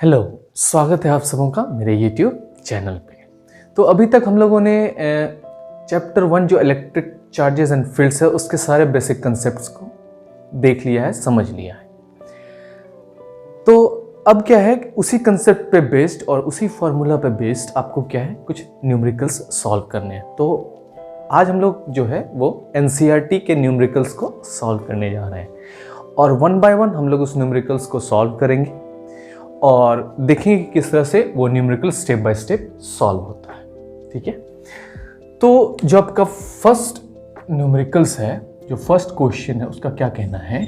Hello, स्वागत है आप सबों का मेरे YouTube चैनल पे। तो अभी तक हम लोगों ने चैप्टर 1 जो इलेक्ट्रिक चार्जेस एंड फील्ड्स है उसके सारे बेसिक कंसेप्ट्स को देख लिया है, समझ लिया है। तो अब क्या है, उसी कंसेप्ट पे बेस्ड और उसी फॉर्मूला पे बेस्ड आपको क्या है, कुछ न्यूमेरिकल्स सॉल्व करने हैं। तो आज हम लोग जो है वो NCERT के न्यूमेरिकल्स को सॉल्व करने जा रहे हैं और 1 बाय 1 हम लोग उस न्यूमेरिकल्स को सॉल्व करेंगे और देखेंगे कि किस तरह से वो numerical step by step solve होता है। ठीक है, तो जो आपका फर्स्ट न्यूमेरिकल्स है, जो फर्स्ट क्वेश्चन है, उसका क्या कहना है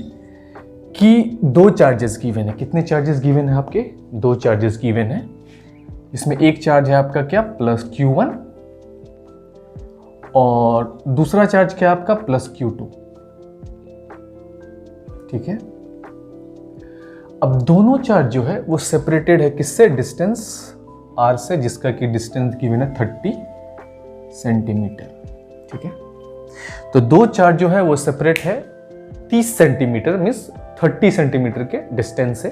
कि दो चार्जेस गिवन है। कितने चार्जेस गिवन है आपके? दो चार्जेस गिवन है। इसमें एक चार्ज है आपका क्या, प्लस Q1 और दूसरा चार्ज क्या है आपका, प्लस Q2। ठीक है, अब दोनों चार्ज जो है वो सेपरेटेड है किससे, डिस्टेंस r से, जिसका कि डिस्टेंस गिवन है 30 सेंटीमीटर। ठीक है, तो दो चार्ज जो है वो सेपरेट है 30 सेंटीमीटर मीन्स 30 सेंटीमीटर के डिस्टेंस से,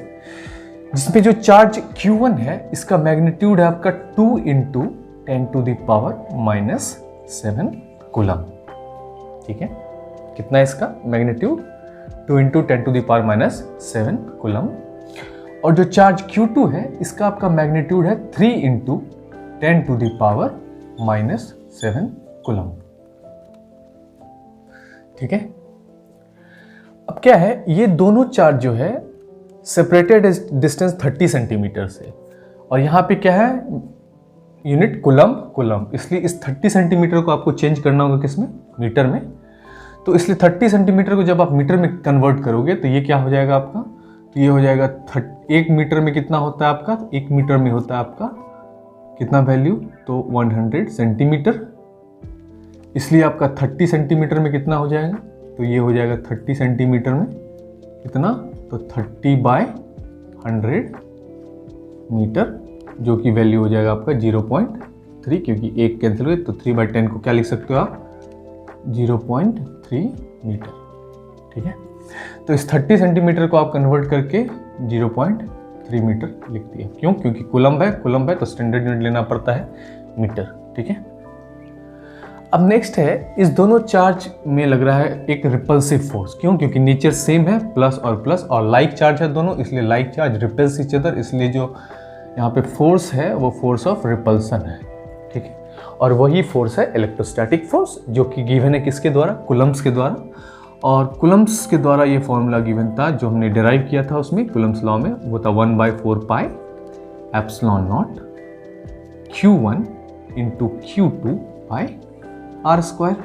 जिसमें जो चार्ज Q1 है इसका मैग्नीट्यूड है आपका 2 × 10⁻⁻7 कूलम। ठीक है, कितना है इसका मैग्नीट्यूड, 2 × 10⁻⁻7 कूलम। और जो चार्ज Q2 है इसका आपका मैग्नीट्यूड है 3 × 10⁻⁻7 कूलम। ठीक है, अब क्या है, ये दोनों चार्ज जो है सेपरेटेड डिस्टेंस 30 सेंटीमीटर से, और यहाँ पे क्या है, यूनिट कूलम, इसलिए इस 30 सेंटीमीटर को आपको चेंज करना होगा किसमें, मीटर में। तो इसलिए 30 सेंटीमीटर को जब आप मीटर में कन्वर्ट करोगे तो ये क्या हो जाएगा आपका, तो ये हो जाएगा 1 मीटर में कितना होता है आपका, 1 मीटर में होता है आपका कितना वैल्यू, तो 100 सेंटीमीटर। इसलिए आपका 30 सेंटीमीटर में कितना हो जाएगा, तो ये हो जाएगा 30 सेंटीमीटर में कितना, तो 30/100 मीटर, जो कि वैल्यू हो जाएगा आपका 0.3, क्योंकि 1 कैंसिल हुए तो 3/10 को क्या लिख सकते हो आप, 0.3 मीटर। ठीक है, तो इस 30 सेंटीमीटर को आप कन्वर्ट करके 0.3 मीटर लिख दिया। क्यों? क्योंकि कूलम है तो स्टैंडर्ड यूनिट लेना पड़ता है मीटर। ठीक है, अब नेक्स्ट है, इस दोनों चार्ज में लग रहा है एक रिपल्सिव फोर्स। क्यों? क्योंकि नेचर सेम है, प्लस और लाइक चार्ज है दोनों, इसलिए like charge repels each other, इसलिए जो यहाँ पे फोर्स है वो फोर्स ऑफ रिपल्सन है। ठीक है, और वही फोर्स है इलेक्ट्रोस्टैटिक फोर्स, जो कि गिवन है किसके द्वारा, कूलम्स के द्वारा। और कूलम्स के द्वारा ये फॉर्मूला गिवन था जो हमने डिराइव किया था उसमें, कूलम्स लॉ में, वो था 1/4πε0 Q1 × Q2/r²,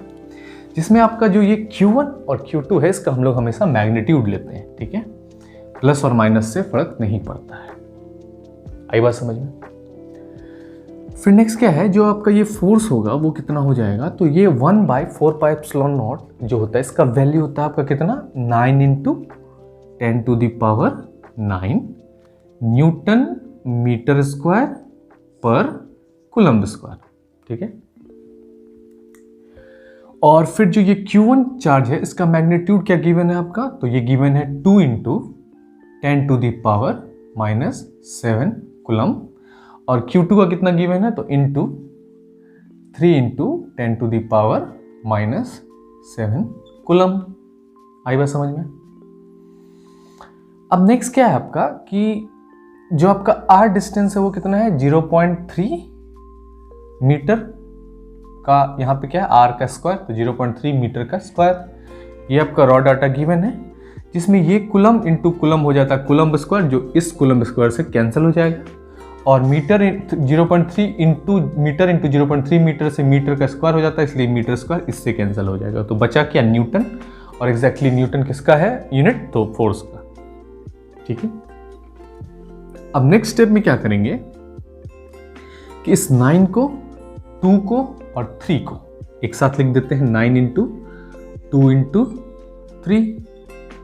जिसमें आपका जो ये Q1 और Q2 है इसका हम लोग हमेशा मैग्नीट्यूड लेते हैं। ठीक है, प्लस और माइनस से फर्क नहीं पड़ता है। आई बात समझ में? फिर नेक्स्ट क्या है, जो आपका ये फोर्स होगा वो कितना हो जाएगा, तो ये 1/4πε0 जो होता है इसका वैल्यू होता है आपका कितना, 9 × 10⁹ न्यूटन मीटर स्क्वायर पर कूलम स्क्वायर। ठीक है, और फिर जो ये Q1 चार्ज है इसका मैग्नीट्यूड क्या गिवन है आपका, तो ये गिवन है 2 × 10⁻⁻7 कूलम, और Q2 का कितना गिवन है, तो 3 × 10⁻⁻7 कूलम। आई बात समझ में? अब नेक्स्ट क्या है आपका कि जो आपका R डिस्टेंस है वो कितना है, 0.3 मीटर का, यहाँ पे क्या है R का स्क्वायर, तो 0.3 मीटर का स्क्वायर। ये आपका रॉ डाटा गिवन है, जिसमें ये कूलम इंटू कूलम हो जाता है कूलम स्क्वायर, जो इस कूलम स्क्वायर से कैंसिल हो जाएगा, और metre 0.3 into metre into 0.3 metre से मीटर का स्क्वायर हो जाता है, इसलिए मीटर स्क्वायर इससे कैंसिल हो जाएगा। तो बचा क्या, न्यूटन, और एग्जैक्टली न्यूटन किसका है यूनिट, तो फोर्स का। ठीक है, अब नेक्स्ट स्टेप में क्या करेंगे कि इस 9 को, 2 को और 3 को एक साथ लिख देते हैं, 9 × 2 × 3।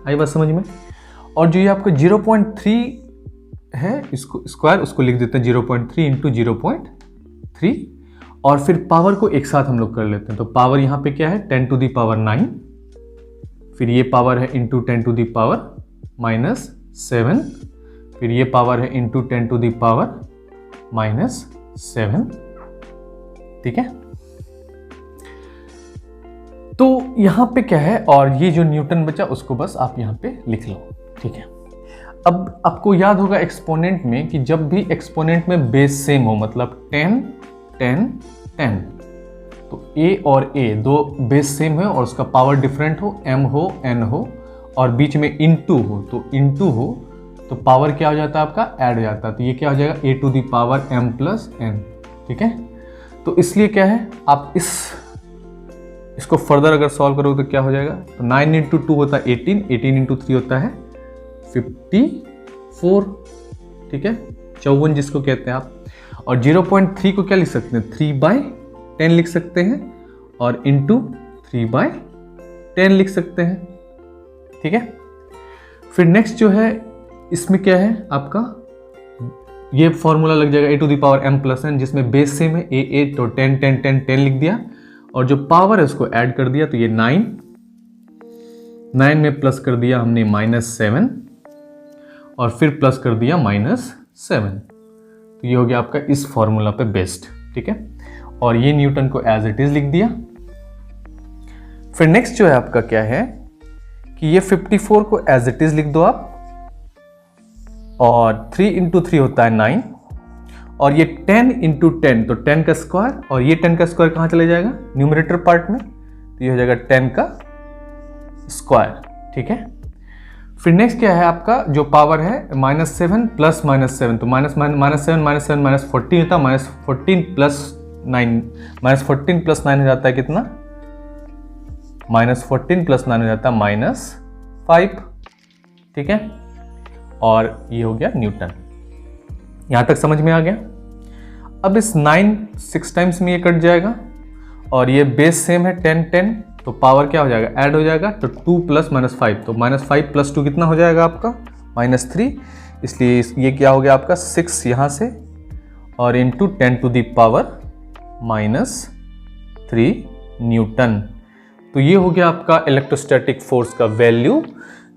आई बात समझ में? और जो ये आपका 0.3 है इसको स्क्वायर, उसको लिख देते हैं 0.3 × 0.3, और फिर पावर को एक साथ हम लोग कर लेते हैं। तो पावर यहाँ पे क्या है, 10⁹9, फिर ये पावर है इंटू 10⁻⁻7, फिर ये पावर है इंटू 10 टू द पावर -7, ठीक है। तो यहां पे क्या है, और ये जो न्यूटन बचा उसको बस आप यहां पे लिख लो, ठीक है। अब आपको याद होगा एक्सपोनेंट में कि जब भी एक्सपोनेंट में बेस सेम हो, मतलब 10 10 10, तो a और a दो बेस सेम है और उसका पावर डिफरेंट हो, m हो n हो, और बीच में इनटू हो, तो इनटू हो तो पावर क्या हो जाता है आपका, ऐड हो जाता है। तो ये क्या हो जाएगा, a to the power m plus n, ठीक है। तो इसलिए क्या है, आप इसको फर्दर अगर सॉल्व करोगे तो क्या हो जाएगा, तो 9 इंटू 2 होता है 18, 18 इंटू 3 होता है 54, ठीक है, 54 जिसको कहते हैं आप। और 0.3 को क्या लिख सकते हैं, 3/10 लिख सकते हैं, और इंटू 3/10 लिख सकते हैं, ठीक है। फिर नेक्स्ट जो है इसमें क्या है आपका, ये फॉर्मूला लग जाएगा a to the power m plus n, जिसमें बेस सेम है a तो 10 10 10 10 लिख दिया, और जो पावर है उसको ऐड कर दिया, तो ये 9 में प्लस कर दिया हमने -7, और फिर प्लस कर दिया -7, तो ये हो गया आपका इस फॉर्मूला पे बेस्ड, ठीक है। और ये न्यूटन को एज इट इज लिख दिया। फिर नेक्स्ट जो है आपका क्या है कि ये 54 को एज इट इज लिख दो आप, और 3 इंटू 3 होता है 9, और ये 10 इंटू 10 तो 10 का स्क्वायर, और ये 10 का स्क्वायर कहाँ चले जाएगा, न्यूमरेटर पार्ट में, तो ये हो जाएगा 10 का स्क्वायर, ठीक है। फिर नेक्स्ट क्या है आपका, जो पावर है -7 प्लस -7, तो -7 -14 होता है, -14 प्लस 9 हो जाता है कितना, -14 प्लस 9 हो जाता है -5, ठीक है। और ये हो गया न्यूटन। यहां तक समझ में आ गया। अब इस 9 6 टाइम्स में ये कट जाएगा, और ये बेस सेम है 10 10, तो पावर क्या हो जाएगा, ऐड हो जाएगा, तो 2 प्लस -5, तो -5 प्लस 2 कितना हो जाएगा आपका, -3, इसलिए ये क्या हो गया आपका 6 यहाँ से, और into 10 to the power -3 newton. तो ये हो गया आपका इलेक्ट्रोस्टैटिक फोर्स का वैल्यू,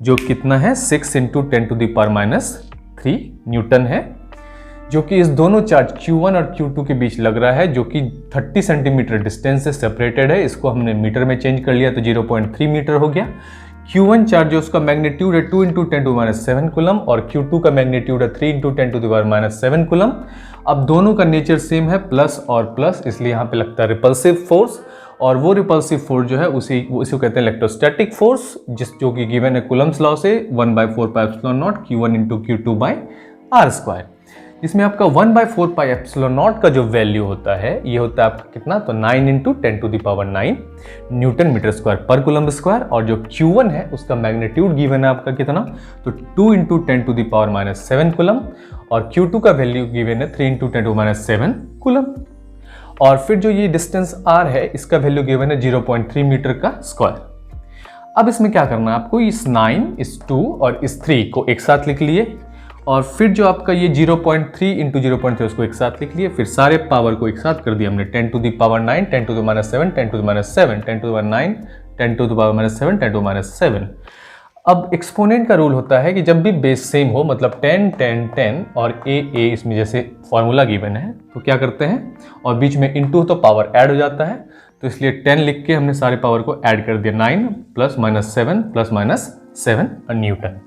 जो कितना है 6 into 10 to the power -3 newton है, जो कि इस दोनों चार्ज Q1 और Q2 के बीच लग रहा है, जो कि 30 सेंटीमीटर डिस्टेंस से सेपरेटेड है। इसको हमने मीटर में चेंज कर लिया तो 0.3 मीटर हो गया। Q1 चार्ज जो उसका मैग्नीट्यूड है 2 इंटू 10 टू -7 कूलम, और Q2 का मैग्नीट्यूड है 3 into 10 to the power -7 coulomb. अब दोनों का नेचर सेम है, प्लस और प्लस, इसलिए यहाँ पे लगता है रिपल्सिव फोर्स, और वो रिपल्सिव फोर्स जो है उसी कहते हैं इलेक्ट्रोस्टैटिक फोर्स, जो कि गिवन है कूलम्स लॉ से 1/4πε0 Q1 इंटू Q2/r², जिसमें आपका 1/4πε0 का जो वैल्यू होता है ये होता है आपका कितना, तो 9 into 10 to the power 9 newton metre square पर कूलम स्क्वायर, और जो Q1 है उसका मैग्नीट्यूड गिवन है आपका कितना, तो 2 into 10 to the power -7 coulomb, और Q2 का वैल्यू गिवन है 3 इंटू 10 टू -7 कूलम। और फिर जो ये डिस्टेंस r है इसका वैल्यू गिवन है 0.3 मीटर का स्क्वायर। अब इसमें क्या करना है आपको, इस 9 इस 2 और इस 3 को एक साथ लिख लिए, और फिर जो आपका ये 0.3 इंटू 0.3 उसको एक साथ लिख लिए, फिर सारे पावर को एक साथ कर दिया हमने 10 to the power 9 10 to the -7 10 to the -7 10 to the 9 10 to the power -7 10 to the -7। अब एक्सपोनेंट का रूल होता है कि जब भी बेस सेम हो, मतलब 10 10 10 और a इसमें जैसे फॉर्मूला गिवन है तो क्या करते हैं, और बीच में इंटू तो पावर ऐड हो जाता है, तो इसलिए 10 लिख के हमने सारे पावर को ऐड कर दिया, 9 प्लस -7 प्लस -7 न्यूटन।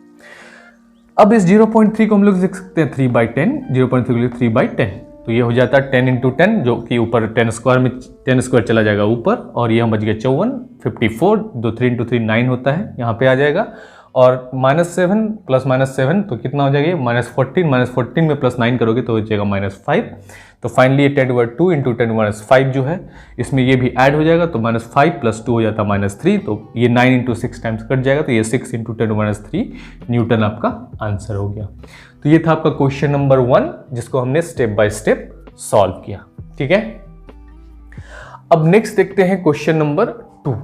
अब इस 0.3 को हम लोग लिख सकते हैं 3/10, 0.3 को लिख 3/10, तो ये हो जाता है 10 इंटू 10, जो कि ऊपर 10 स्क्वायर में 10 स्क्वायर चला जाएगा ऊपर, और ये हम बच गए 54, 54 दो 3 इंटू 3 9 होता है, यहाँ पे आ जाएगा, और -7 प्लस -7 तो कितना हो जाएगा, -14 में प्लस 9 करोगे तो हो जाएगा -5, तो फाइनली ये 10 2 इंटू 10 5 जो है इसमें ये भी ऐड हो जाएगा, तो -5 प्लस 2 हो जाता है -3, तो ये 9 इंटू 6 टाइम्स कट जाएगा, तो ये 6 इंटू 10 3 न्यूटन आपका आंसर हो गया। तो ये था आपका क्वेश्चन नंबर 1, जिसको हमने स्टेप बाय स्टेप सॉल्व किया, ठीक है। अब नेक्स्ट देखते हैं क्वेश्चन नंबर 2।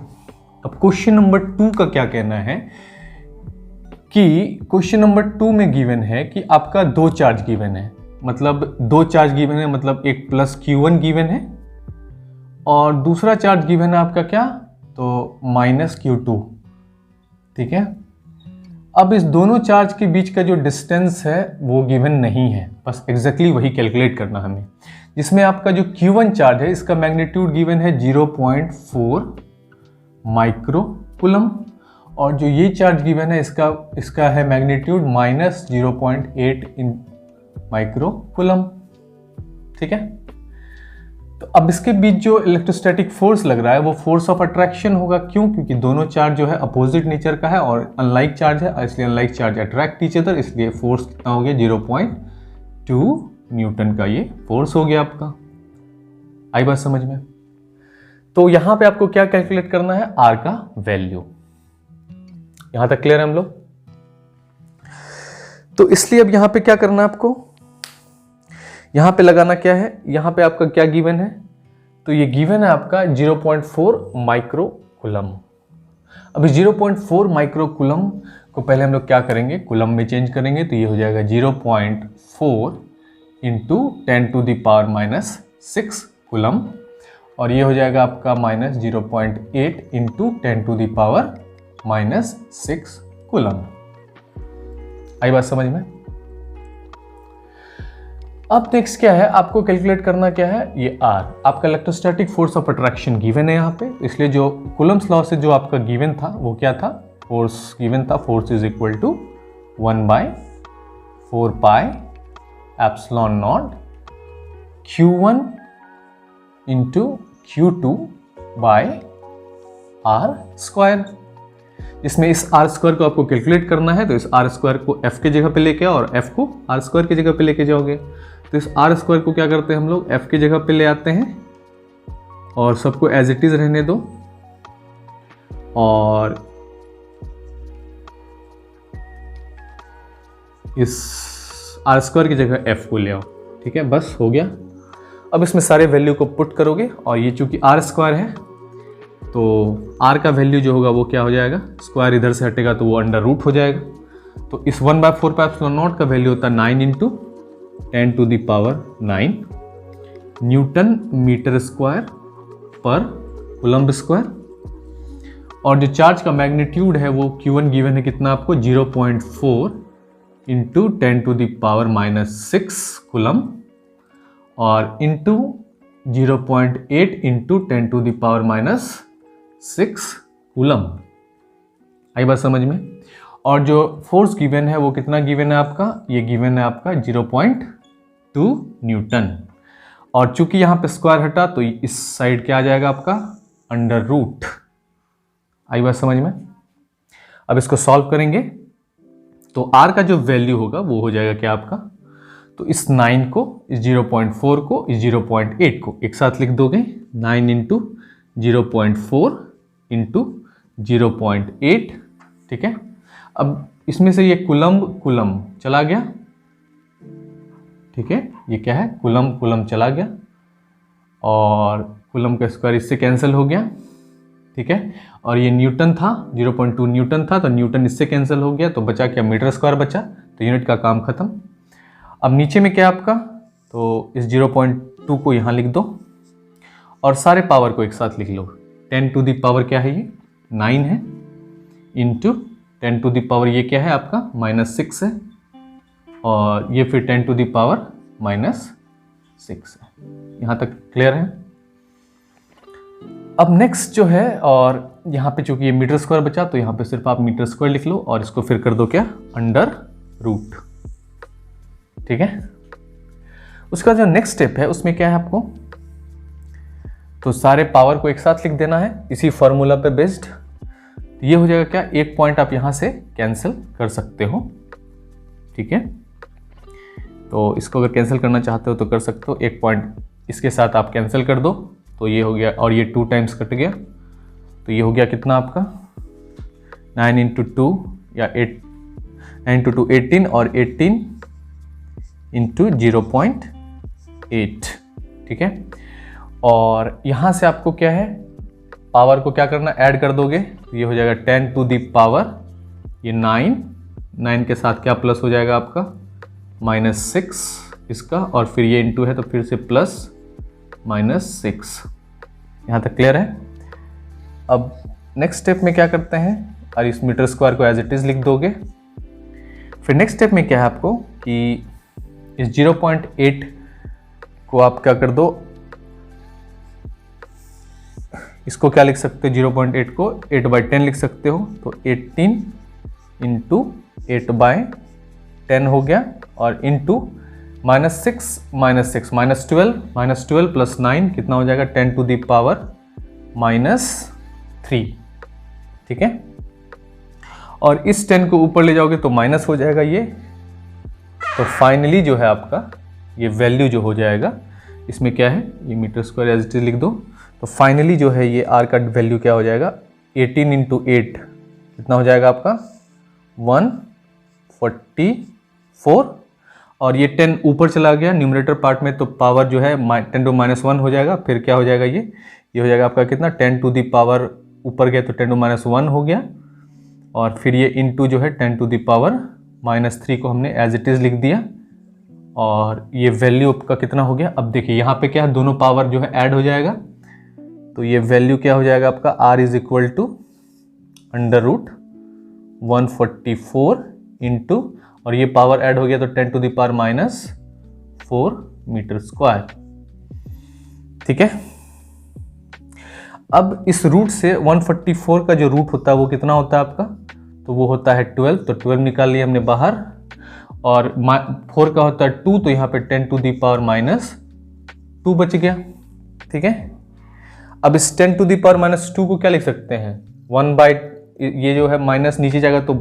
अब क्वेश्चन नंबर 2 का क्या कहना है कि क्वेश्चन नंबर 2 में गिवन है कि आपका 2 चार्ज गिवन है, मतलब 2 चार्ज गिवन है, मतलब एक प्लस Q1 गिवन है और दूसरा चार्ज गिवन है आपका क्या, तो -Q2, ठीक है। अब इस दोनों चार्ज के बीच का जो डिस्टेंस है वो गिवन नहीं है, बस एग्जैक्टली वही कैलकुलेट करना हमें, जिसमें आपका जो Q1 चार्ज है इसका मैग्नीट्यूड गिवन है 0.4 माइक्रो कूलम, और जो ये चार्ज गिवन है इसका है मैग्नीट्यूड -0.8 माइक्रो कूलम। ठीक है, तो अब इसके बीच जो इलेक्ट्रोस्टैटिक फोर्स लग रहा है वो फोर्स ऑफ अट्रैक्शन होगा। क्यों? क्योंकि दोनों चार्ज जो है अपोजिट नेचर का है और अनलाइक चार्ज है, इसलिए unlike charge attract each other, इसलिए फोर्स कितना हो गया 0.2 न्यूटन का ये फोर्स हो गया आपका। आई बात समझ में? तो यहां पे आपको क्या कैलकुलेट करना है? आर का वैल्यू। यहां तक क्लियर है हम लोग? तो इसलिए अब यहां पे क्या करना है आपको, यहां पे लगाना क्या है, यहां पे आपका क्या गिवन है, तो ये गिवन है आपका 0.4 माइक्रो कूलम। अभी 0.4 माइक्रो कूलम को पहले हम लोग क्या करेंगे, कूलम में चेंज करेंगे, तो ये हो जाएगा 0.4 इंटू 10⁻⁻6 कूलम, और ये हो जाएगा आपका -0.8 इंटू 10⁻⁻6 कूलम। आई बात समझ में? अब नेक्स्ट क्या है, आपको कैलकुलेट करना क्या है, ये आर आपका electrostatic force of attraction given है यहाँ पे, इसलिए जो कूलम्स लॉ से जो आपका गिवन था वो क्या था, फोर्स गिवन था, force is equal to 1/4 pi epsilon naught Q1 into Q2 by R square. इसमें इस आर स्क्वायर को आपको कैलकुलेट करना है, तो इस आर स्क्वायर को एफ के जगह पे लेके आओ और एफ को आर स्क्वायर की जगह पे लेके जाओगे। तो इस आर स्क्वायर को क्या करते हैं हम लोग, एफ की जगह पे ले आते हैं और सबको एज इट इज रहने दो, और इस आर स्क्वायर की जगह एफ को ले आओ। ठीक है, बस हो गया। अब इसमें सारे वैल्यू को पुट करोगे, और ये चूंकि आर स्क्वायर है तो आर का वैल्यू जो होगा वो क्या हो जाएगा, स्क्वायर इधर से हटेगा तो वो अंडर रूट हो जाएगा। तो इस 1/4 पाई एप्सिलॉन नॉट का वैल्यू होता है 9 इंटू 10⁹ न्यूटन मीटर स्क्वायर पर कूलम्ब स्क्वायर, और जो चार्ज का मैग्नीट्यूड है वो Q1 गिवन है कितना आपको, 0.4 इंटू 10⁻⁻6 कूलम, और इंटू 0.8 इंटू 10⁻⁻6 कूलम। आई बात समझ में? और जो फोर्स गिवन है वो कितना गिवन है आपका, ये गिवन है आपका 0.2 न्यूटन, और चूंकि यहां पे स्क्वायर हटा तो इस साइड क्या आ जाएगा आपका, अंडर रूट। आई बात समझ में? अब इसको सॉल्व करेंगे तो आर का जो वैल्यू होगा वो हो जाएगा क्या आपका, तो इस 9 को, इस 0.4 को, इस 0.8 को एक साथ लिख दोगे, 9 इंटू 0.4 इंटू 0.8। ठीक है, अब इसमें से ये कूलम चला गया। ठीक है, ये क्या है, कूलम चला गया, और कूलम का स्क्वायर इससे कैंसिल हो गया। ठीक है, और ये न्यूटन था, 0.2 न्यूटन था, तो न्यूटन इससे कैंसिल हो गया, तो बचा क्या, मीटर स्क्वायर बचा, तो यूनिट का काम खत्म। अब नीचे में क्या आपका, तो इस 0.2 को यहाँ लिख दो और सारे पावर को एक साथ लिख लो। 10⁻, क्या है ये, 9 है, इंटू 10⁻, ये क्या है आपका, -6 है, और ये फिर 10⁻⁻6 है। यहाँ तक क्लियर है? अब नेक्स्ट जो है, और यहाँ पे चूंकि ये मीटर स्क्वायर बचा तो यहाँ पे सिर्फ आप मीटर स्क्वायर लिख लो, और इसको फिर कर दो क्या, अंडर रूट। ठीक है, उसका जो नेक्स्ट स्टेप है उसमें क्या है आपको, तो सारे पावर को एक साथ लिख देना है इसी फॉर्मूला पे बेस्ड। ये हो जाएगा क्या, एक पॉइंट आप यहां से कैंसिल कर सकते हो। ठीक है, तो इसको अगर कैंसिल करना चाहते हो तो कर सकते हो, एक पॉइंट इसके साथ आप कैंसिल कर दो, तो ये हो गया, और ये 2 टाइम्स कट गया, तो ये हो गया कितना आपका, 9 इंटू 2 या 8, 9 इंटू 2 18, और 18 इंटू 0.8। ठीक है, और यहाँ से आपको क्या है, पावर को क्या करना, ऐड कर दोगे, तो ये हो जाएगा 10⁻, ये 9 के साथ क्या प्लस हो जाएगा आपका, -6 इसका, और फिर ये इंटू है तो फिर से प्लस -6। यहाँ तक क्लियर है? अब नेक्स्ट स्टेप में क्या करते हैं, और इस मीटर स्क्वायर को एज इट इज लिख दोगे, फिर नेक्स्ट स्टेप में क्या है आपको कि इस 0.8 को आप क्या कर दो, इसको क्या लिख सकते हो, 0.8 को 8/10 लिख सकते हो, तो 18 इंटू 8/10 हो गया, और इंटू -6 -12 प्लस 9 कितना हो जाएगा, 10 टू द पावर -3, ठीक है। और इस 10 को ऊपर ले जाओगे तो माइनस हो जाएगा ये, तो फाइनली जो है आपका ये वैल्यू जो हो जाएगा, इसमें क्या है, ये metre square as it is लिख दो, तो फाइनली जो है ये आर का वैल्यू क्या हो जाएगा, 18 इंटू 8 कितना हो जाएगा आपका 144, और ये 10 ऊपर चला गया न्यूमरेटर पार्ट में, तो पावर जो है 10 टू -1 हो जाएगा, फिर क्या हो जाएगा ये हो जाएगा आपका कितना, 10 टू द पावर ऊपर गया तो 10 टू -1 हो गया, और फिर ये इंटू जो है 10 टू द पावर -3 को हमने एज इट इज लिख दिया, और ये वैल्यू आपका कितना हो गया। अब देखिए यहाँ पे क्या है, दोनों पावर जो है ऐड हो जाएगा, तो ये वैल्यू क्या हो जाएगा आपका, R is equal to √144 into, और ये पावर ऐड हो गया तो 10 to the power -4 metre square, ठीक है। अब इस रूट से 144 का जो रूट होता है वो कितना होता है आपका, तो वो होता है 12, तो 12 निकाल लिया हमने बाहर, और 4 का होता है 2, तो यहाँ पे 10 टू द पावर -2 बच गया, ठीक है। अब इस 10 टू द पावर -2 को क्या लिख सकते हैं, 1/, ये जो है माइनस नीचे जाएगा तो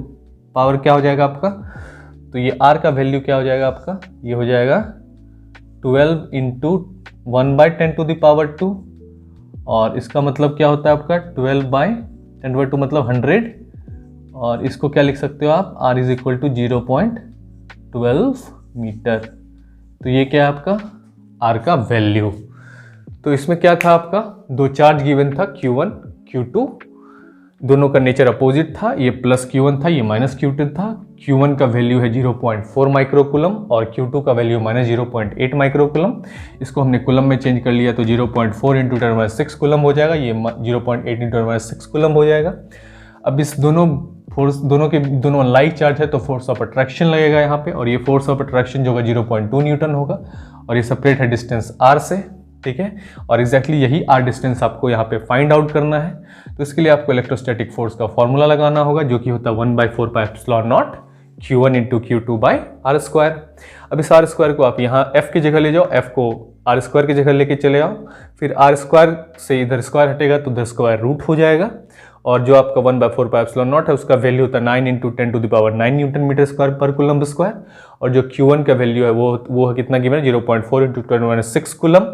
पावर क्या हो जाएगा आपका, तो ये R का वैल्यू क्या हो जाएगा आपका, ये हो जाएगा 12 इंटू 1/10 टू द पावर 2, और इसका मतलब क्या होता है आपका 12/10 मतलब 100, और इसको क्या लिख सकते हो आप, R is equal to 0.12 metre, तो ये क्या है आपका R का वैल्यू। तो इसमें क्या था आपका, दो चार्ज गिवन था Q1 Q2, दोनों का नेचर अपोजिट था, ये प्लस Q1 था, ये माइनस Q2 था। Q1 का वैल्यू है 0.4 माइक्रोकुलम और Q2 का वैल्यू -0.8 माइक्रोकुलम। इसको हमने कुलम में चेंज कर लिया तो 0.4 इंटू 10⁻6 कुलम हो जाएगा, ये 0.8 इंटू 10⁻6 कुलम हो जाएगा। अब इस दोनों लाइक चार्ज है तो फोर्स ऑफ अट्रैक्शन लगेगा यहाँ पे, और ये फोर्स ऑफ अट्रैक्शन जो होगा 0.2 न्यूटन होगा, और ये सेपरेट है डिस्टेंस r से, ठीक है। और एग्जैक्टली यही r डिस्टेंस आपको यहाँ पे फाइंड आउट करना है, तो इसके लिए आपको इलेक्ट्रोस्टैटिक फोर्स का फॉर्मूला लगाना होगा जो कि होता है 1/4πε0 Q1 into Q2 by R square. अब इस R स्क्वायर को आप यहाँ F की जगह ले जाओ, F को R स्क्वायर की जगह लेके चले आओ, फिर R स्क्वायर से इधर स्क्वायर हटेगा तो इधर स्क्वायर रूट हो जाएगा, और जो आपका 1/4πε0 है उसका वैल्यू होता है 9 into 10 to the power 9 newton metre square पर कुलम स्क्वायर, और जो Q1 का वैल्यू है वो है कितना गिवन है 0.4 इंटू 10⁻6 कुलम,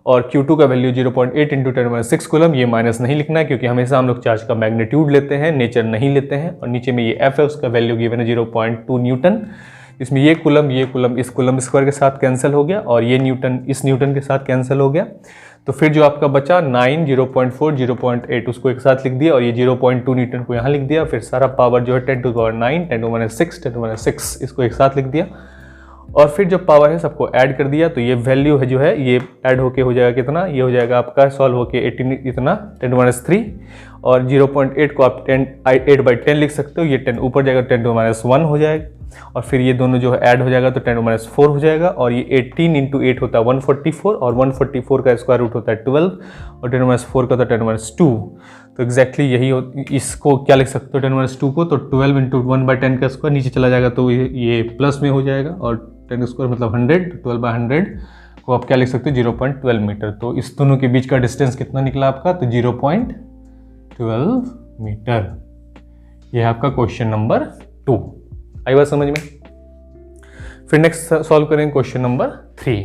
और Q2 का वैल्यू 0.8 इंटू 10⁻6 कुलम। ये माइनस नहीं लिखना है क्योंकि हमेशा हम लोग चार्ज का मैग्नीट्यूड लेते हैं, नेचर नहीं लेते हैं। और नीचे में ये F है, उसका वैल्यू गिवन है 0.2 न्यूटन। इसमें ये कुलम इस कुलम स्क्वायर के साथ कैंसिल हो गया, और ये न्यूटन इस न्यूटन के साथ कैंसिल हो गया। तो फिर जो आपका बचा 9, 0.4, 0.8 उसको एक साथ लिख दिया, और ये 0.2 न्यूटन को यहाँ लिख दिया। फिर सारा पावर जो है 10 टू द पावर 9, 10⁻6 इसको एक साथ लिख दिया, और फिर जो पावर है सबको ऐड कर दिया। तो ये वैल्यू है जो है ये ऐड होके हो जाएगा कितना, ये हो जाएगा आपका सॉल्व होके 18 इतना 10⁻3, और 0.8 को आप 8/10 लिख सकते हो, ये 10 ऊपर जाएगा 10⁻1 हो जाएगा, और फिर ये दोनों जो है ऐड हो जाएगा तो 10⁻4 हो जाएगा, और ये 18 इंटू 8 होता है 144, और 144 का स्क्वायर रूट होता है 12, और 10⁻4 का होता है 10⁻2। तो एग्जैक्टली यही इसको क्या लिख सकते हो 10⁻2 को, तो 12 इंटू 1/10 का स्क्वायर नीचे चला जाएगा तो ये प्लस में हो जाएगा, और 10 स्क्वायर मतलब 100, 12/100 को आप क्या लिख सकते हो 0.12 मीटर। तो इस दोनों के बीच का डिस्टेंस कितना निकला आपका, तो 0.12 मीटर। ये है आपका क्वेश्चन नंबर 2। आई बात समझ में। फिर नेक्स्ट सॉल्व करेंगे क्वेश्चन नंबर 3।